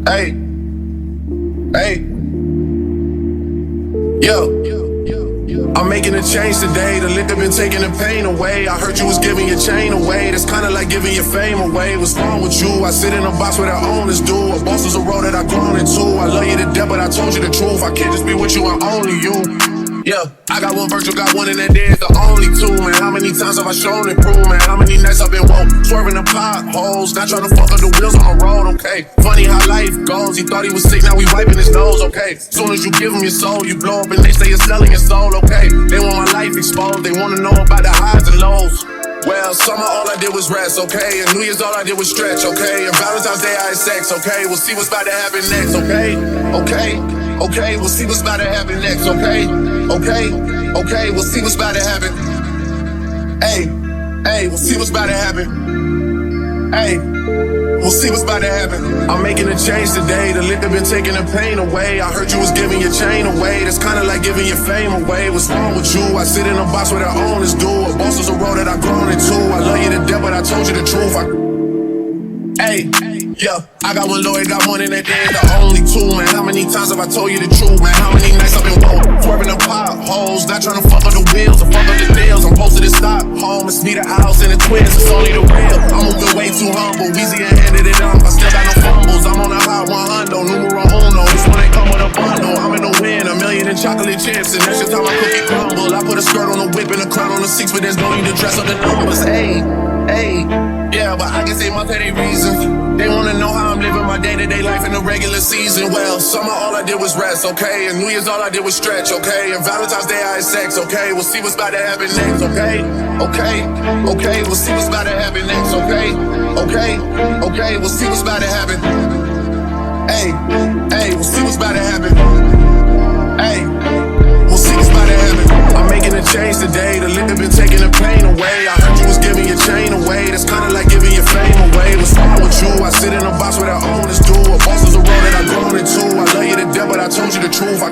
Hey, hey, yo. I'm making a change today. The liquor been taking the pain away. I heard you was giving your chain away. That's kinda like giving your fame away. What's wrong with you? I sit in a box where the owners do. A boss is a role that I've grown into. I love you to death, but I told you the truth. I can't just be with you, I'm only you. Yeah, I got one virtual, got one, and that there's the only two, man. How many times have I shown and proved, man? How many nights I've been woke, swerving the potholes, not trying to fuck up the wheels on the road, okay? Funny how life goes, he thought he was sick, now we wiping his nose, okay? Soon as you give him your soul, you blow up and they say you're selling your soul, okay? They want my life exposed, they wanna know about the highs and lows. Well, summer all I did was rest, okay? And New Year's all I did was stretch, okay? And Valentine's Day I had sex, okay? We'll see what's about to happen next, okay? Okay, okay, we'll see what's about to happen next, okay? Okay, okay, we'll see what's about to happen. Hey, hey, we'll see what's about to happen. Hey, we'll see what's about to happen. I'm making a change today. The liquor been taking the pain away. I heard you was giving your chain away. That's kinda like giving your fame away. What's wrong with you? I sit in a box where the owners do. A boss is a role that I've grown into. I love you to death, but I told you the truth. Hey, yeah, I got one lawyer, got one in that day, the only two, man. How many times have I told you the truth, man? How many nights I've been woke, swerving the potholes, not trying to fuck up the wheels or fuck up the deals. I'm posted to stop home, it's me, the house, and the twins, it's only the real. I'm moving way too humble, easy and handed it up. I still got no fumbles, I'm on a hot 100, numero uno. This one ain't come with a bundle, I'm in the win, $1 million in chocolate chips, and that's just how my cookie crumble. I put a skirt on the whip and a crown on the 6, but there's no need to dress up the numbers. Hey, hey, yeah, but I guess they must have their reasons. They wanna know how I'm living my day-to-day life in the regular season. Well, summer all I did was rest, okay? And New Year's all I did was stretch, okay? And Valentine's Day I had sex, okay? We'll see what's about to happen next, okay? Okay, okay, we'll see what's about to happen next, okay? Okay, okay, we'll see what's about to happen. Hey, hey, we'll see what's about to happen. Hey, we'll see what's about to happen. I'm making a change today. The liquor been taking the pain away. I heard you was giving your chain away. That's kinda like giving your fame away. What's wrong with you? I sit in a box where the owners do. A boss is a role that I've grown into. I love you to death, but I told you the truth.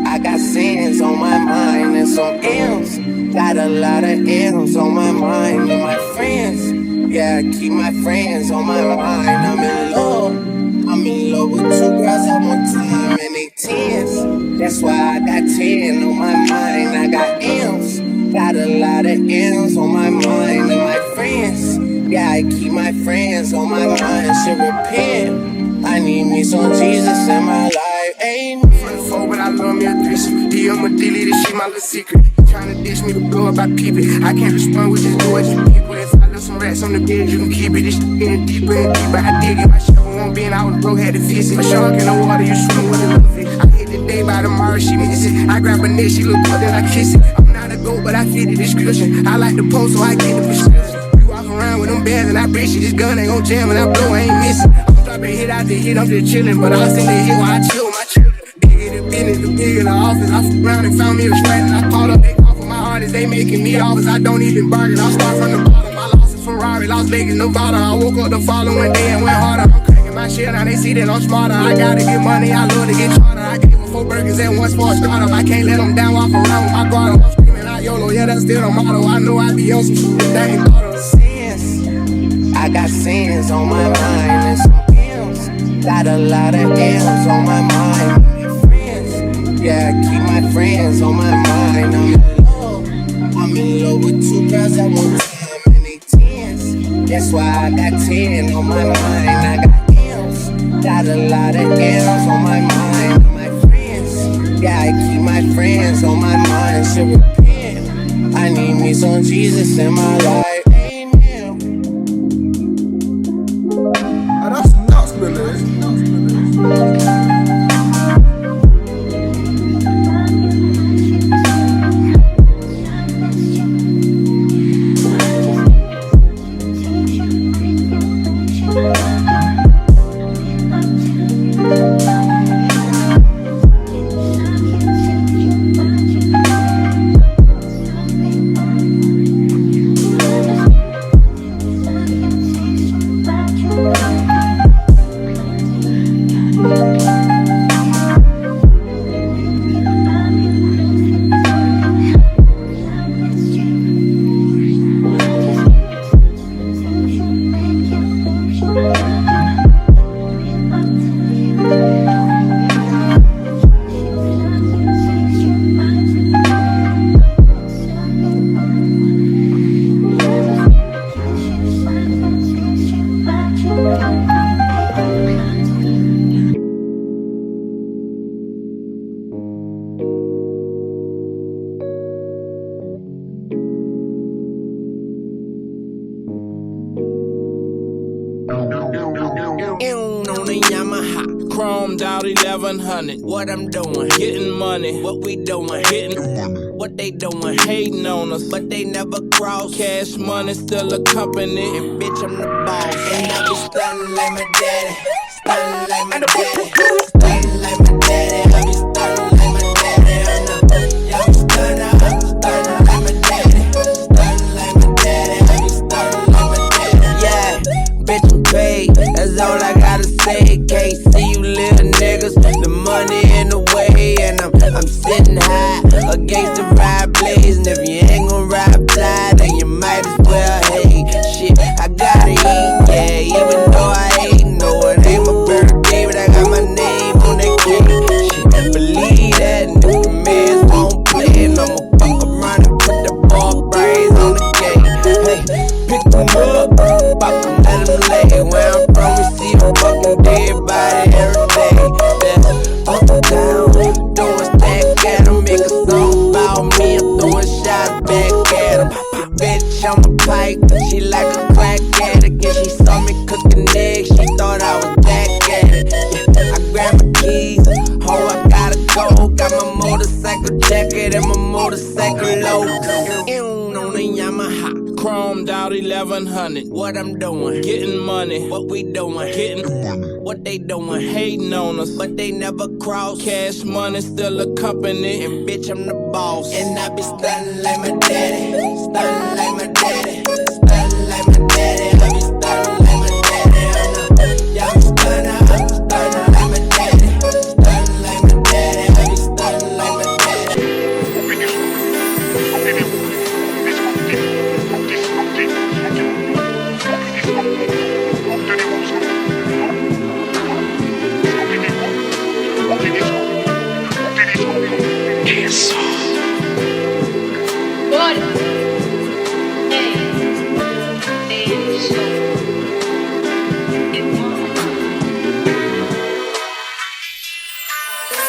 I got sins on my mind and some M's. Got a lot of M's on my mind and my friends. Yeah, I keep my friends on my mind. I'm in love with two girls at one time and they 10s. That's why I got 10 on my mind. I got M's. Got a lot of M's on my mind and my friends. Yeah, I keep my friends on my mind. Should repent. I need me some Jesus in my life. Amen. But I love me a threesome. DM a dilly, this shit my little secret. Tryna dish me to blow up, I peep it. I can't respond with this noise from people. If I left some rats on the bed, you can keep it. This shit getting deeper and deeper, I dig it. My shovel won't bend, I was broke, had to fix it. A shark in the water, you swim with a little fish. I hit the day by tomorrow, she miss it. I grab her neck, she look good, then I kiss it. I'm not a goat, but I fit the description. I like the post, so I get the prescription. We walk around with them bands and I bitch it. This gun ain't gon' jam and I blow, I ain't missing. I'm dropping hit after hit, I'm just chillin'. But I'll send the hit while I chill with my children. The big in the office, I fuck around and found me a straight and I called up, they call for my artists, they making me offers, I don't even bargain, I start from the bottom, I lost a Ferrari, Las Vegas, Nevada, I woke up the following day and went harder, I'm cracking my shit, now they see that I'm smarter, I gotta get money, I love to get charter, I gave them 4 burgers and 1 for a startup, I can't let them down, walk around with my guard, I'm screaming out YOLO, yeah that's still the motto, I know I be on some shit that ain't thought of. Sins, I got sins on my mind and some M's, got a lot of M's on my mind. Yeah, I keep my friends on my mind. I'm in love with 2 girls at one time and they 10s. That's why I got 10 on my mind. I got M's, got a lot of M's on my mind. My friends, yeah, I keep my friends on my mind. Should repent. I need me some Jesus in my life. Amen. Oh, that's nuts, man. chromed out 1100. What I'm doing? Getting money. What we doing? Getting what they doing? Hating on us, but they never cross. Cash money still a company, and bitch I'm the boss. And I be stunning like my daddy, stunning like my daddy, stunning like my daddy. I be stunning like my daddy. Y'all be stunning, I'm stunning like my daddy, stunning like my daddy. I be stunning like my daddy. Yeah, bitch I'm paid. That's all I gotta say. Can't see you little niggas. The money in the way, and I'm sitting high against the ride blaze. And if you ain't gon' ride fly, then you might as well hate. Shit, I gotta eat, yeah. Even though I ain't know it ain't my birthday, but I got my name on that cake. Shit, believe that, and if the mans won't play, and I'ma fuck around and put the ball brains on the gate. Hey, pick them up, pop them, let them lay. Where I'm from, we see a fucking dead body every day. Yeah, up and down, throwing stack at 'em, make a song about me. I'm throwing shots back at 'em. Bitch, I'm a pipe, she like a crack addict. And she saw me cooking eggs, she thought I was back at it. Yeah, I grabbed my keys, oh I gotta go. Got my motorcycle jacket and my motorcycle logo. On the Yamaha, chromed out 1100. What I'm doing? Getting money. What we doing? Getting what they doing? Hating on us, but they never cross. Cash money still a company, and bitch I'm the boss. And I be stunning like my daddy, stunning like my daddy, stunning like my daddy. I be stunning like my daddy. Y'all be stunning, I'm stunning like my daddy, stunning like my daddy. I be stunning like my daddy.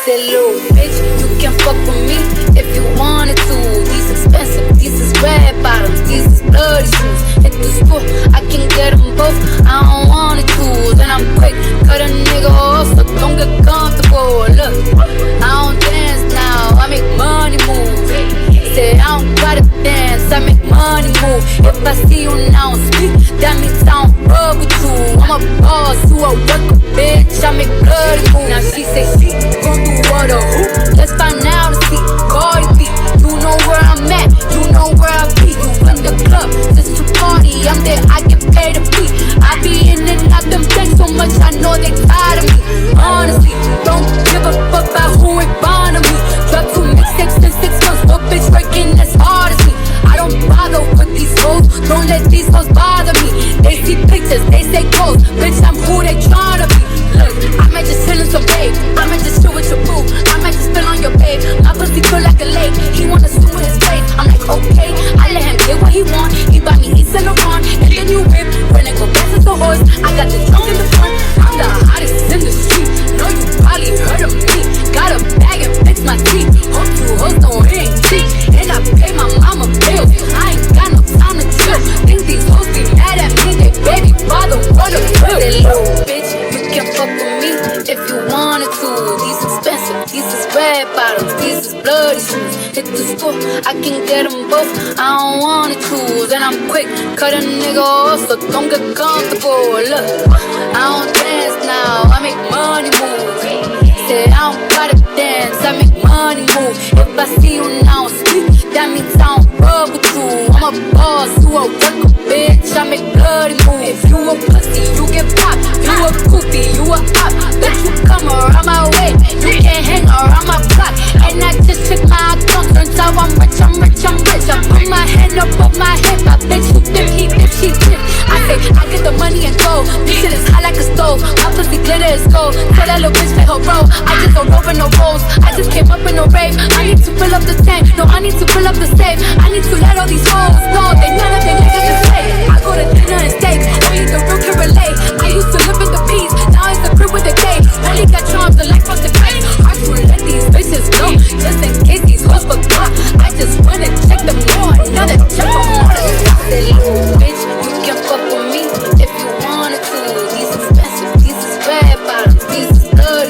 Say, little bitch, you can fuck with me if you wanted to. These expensive, these is red bottoms, these is bloody shoes. Hit the school, I can get them both, I don't wanna choose. And I'm quick, cut a nigga off, so don't get comfortable. Look, I don't dance now, I make money move. Say I don't gotta dance, I make money move. If I see you now speak, that means I don't fuck with you. I'm a boss, you a worker, bitch, I make bloody move. Now she say she gon' do what or who? Let's find out and see. Cardi B, you know where I'm at, you know where I be. You in the club, just to party, I'm there, I get paid to be. I be in and out them things so much, I know they tired of me. Honestly, don't give a fuck about who ain't fond of me. Drop 2 mixtapes in 6 months, no bitch working as hard as me. I don't bother with these hoes, don't let these hoes bother me. They see pictures, they say goals, bitch I'm who they tryna be. Look, I might just chill in some babe, I might just chill with your boo, I might just spill on your babe. My pussy feel like a lake, he wanna swim with his face. I'm like okay, I let him get what he want. He buy me East and Laurent, and then you whip. When it go fast as a horse, I got the trunk in the front. I'm the hottest in the street, know you probably heard of me. Got a bag and fix my teeth, hope you hoes know it ain't cheap. And I pay my mama bills, I ain't got no time to chill. Think these hoes be mad at me, they baby father wanna kill. That little bitch, you can fuck with me if you wanted to. These expensive, these is red bottoms, these is bloody shoes. Hit the school, I can get them both, I don't wanna choose. And I'm quick, cut a nigga off, so don't get comfortable. Look, I don't dance now, I make money move. Say I don't gotta dance, I make money move. If I see you now speak, that means I don't rub with you. I'm a boss, you a worker, bitch, I make bloody move. If you a pussy, you get popped. You a goofy, you a op. Bet you come around my way, you can't hang around my block. And I just check my account, turns out I'm rich, I'm rich, I'm rich. I put my hand up my hip, I bet you dip, he dip, she dip. I say, I get the money and go. This shit is hot like a stove, my pussy glitter is gold. Tell that little bitch play her role, I just don't roll in no rolls. I just came up in a rave, I need to fill up the tank. No, I need to fill up the safe. I need to let all these hoes know they none of them niggas is fake. I go to dinner and steak, only the real can relate. I used to live in the peace, now it's the crib with the day. Only got charms, the life of the place. Hard to let these bitches know, just in case these hoes forgot. I just wanna check them more, another check for more than that. Little bitch, you can fuck with me if you wanted to. These expensive, these is red bottoms, these is good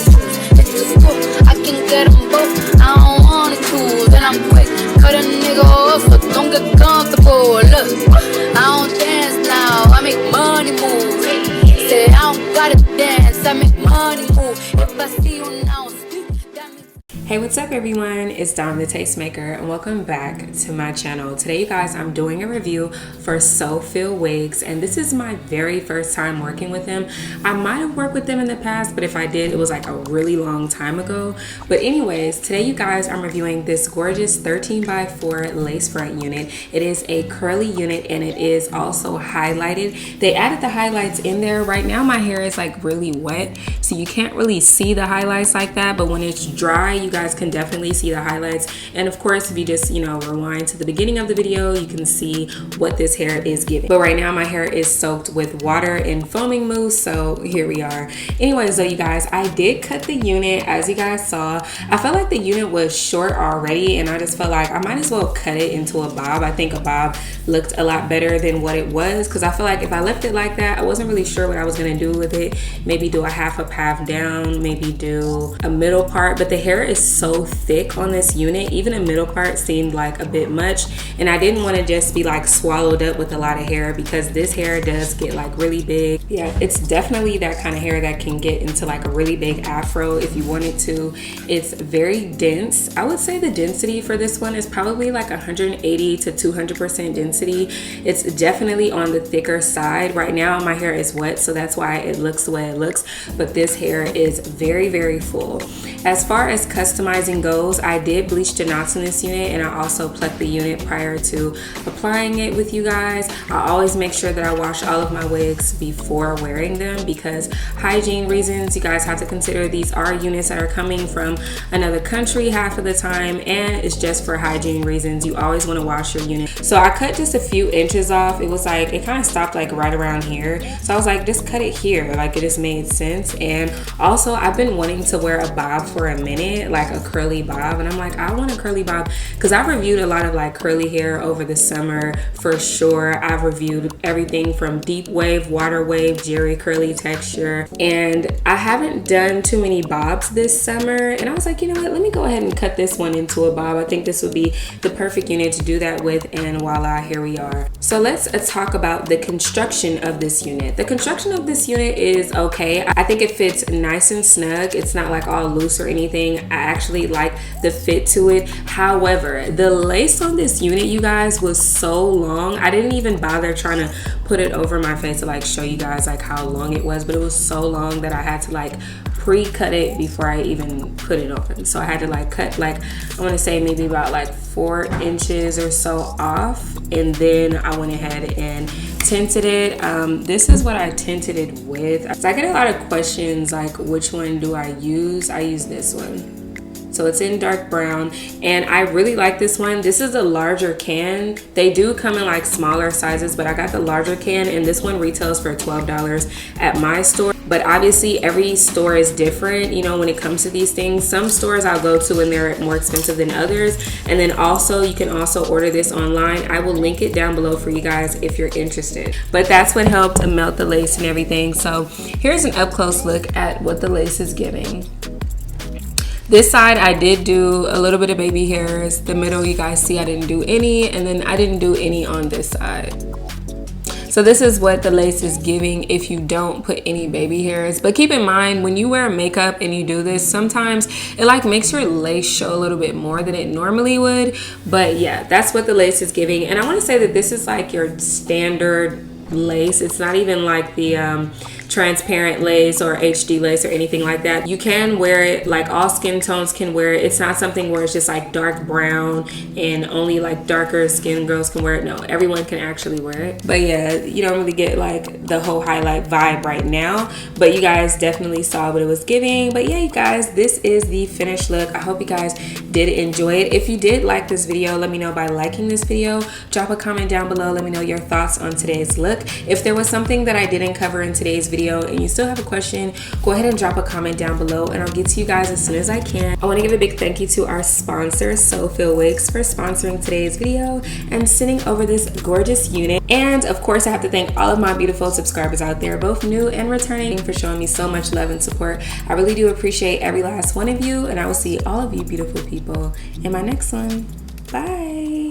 money move. If I see you now speak, that means. Hey, what's up everyone? It's Dom the Tastemaker and welcome back to my channel. Today you guys, I'm doing a review for SoFeel Wigs and this is my very first time working with them. I might have worked with them in the past, but if I did, it was like a really long time ago. But anyways, today you guys, I'm reviewing this gorgeous 13x4 lace front unit. It is a curly unit and it is also highlighted. They added the highlights in there. Right now my hair is like really wet, so you can't really see the highlights like that, but when it's dry, you guys can definitely see the highlights. And of course, if you just rewind to the beginning of the video, you can see what this hair is giving. But right now my hair is soaked with water and foaming mousse, so here we are. Anyways, so you guys, I did cut the unit. As you guys saw, I felt like the unit was short already and I just felt like I might as well cut it into a bob. I think a bob looked a lot better than what it was, because I feel like if I left it like that, I wasn't really sure what I was gonna do with it. Maybe do a half up, half down, maybe do a middle part, but the hair is so thick on this unit. Even a middle part seemed like a bit much, and I didn't want to just be like swallowed up with a lot of hair, because this hair does get like really big. Yeah, it's definitely that kind of hair that can get into like a really big afro if you wanted to. It's very dense. I would say the density for this one is probably like 180 to 200% density. It's definitely on the thicker side. Right now my hair is wet, so that's why it looks the way it looks, but this hair is very, very full. As far as customizing goes, I did bleach the knots in this unit and I also plucked the unit prior to applying it with you guys. I always make sure that I wash all of my wigs before wearing them, because hygiene reasons. You guys have to consider these are units that are coming from another country half of the time, and it's just for hygiene reasons. You always want to wash your unit. So I cut just a few inches off. It was like, it kind of stopped like right around here. So I was like, just cut it here. Like, it just made sense. And also I've been wanting to wear a bob for a minute, like a curly bob, and I'm like, I want a curly bob, because I've reviewed a lot of like curly hair over the summer for sure. I've reviewed everything from deep wave, water wave, jerry curly texture, and I haven't done too many bobs this summer, and I was like, you know what, let me go ahead and cut this one into a bob. I think this would be the perfect unit to do that with, and voila, here we are. So let's talk about the construction of this unit. The construction of this unit is okay. I think it fits nice and snug. It's not like all loose or anything. I actually like the fit to it. However, the lace on this unit, you guys, was so long. I didn't even bother trying to put it over my face to like show you guys like how long it was, but it was so long that I had to like pre-cut it before I even put it on. So I had to like cut, like, I want to say maybe about like 4 inches or so off, and then I went ahead and tinted it. This is what I tinted it with. So I get a lot of questions like, which one do I use? I use this one. So it's in dark brown, and I really like this one. This is a larger can. They do come in like smaller sizes, but I got the larger can, and this one retails for $12 at my store. But obviously every store is different, when it comes to these things. Some stores I'll go to and they're more expensive than others. And then also you can also order this online. I will link it down below for you guys if you're interested. But that's what helped to melt the lace and everything. So here's an up close look at what the lace is giving. This side I did do a little bit of baby hairs. The middle, you guys see I didn't do any, and then I didn't do any on this side. So this is what the lace is giving if you don't put any baby hairs. But keep in mind, when you wear makeup and you do this, sometimes it like makes your lace show a little bit more than it normally would. But yeah, that's what the lace is giving. And I want to say that this is like your standard lace. It's not even like the transparent lace or HD lace or anything like that. You can wear it, like all skin tones can wear it. It's not something where it's just like dark brown and only like darker skin girls can wear it. No, everyone can actually wear it. But yeah, you don't really get like the whole highlight vibe right now, but you guys definitely saw what it was giving. But yeah, you guys, this is the finished look. I hope you guys did enjoy it. If you did like this video, let me know by liking this video. Drop a comment down below. Let me know your thoughts on today's look. If there was something that I didn't cover in today's video and you still have a question, go ahead and drop a comment down below and I'll get to you guys as soon as I can. I want to give a big thank you to our sponsor, SoFeel Wigs, for sponsoring today's video and sending over this gorgeous unit. And of course, I have to thank all of my beautiful subscribers out there, both new and returning, for showing me so much love and support. I really do appreciate every last one of you, and I will see all of you beautiful people in my next one. Bye.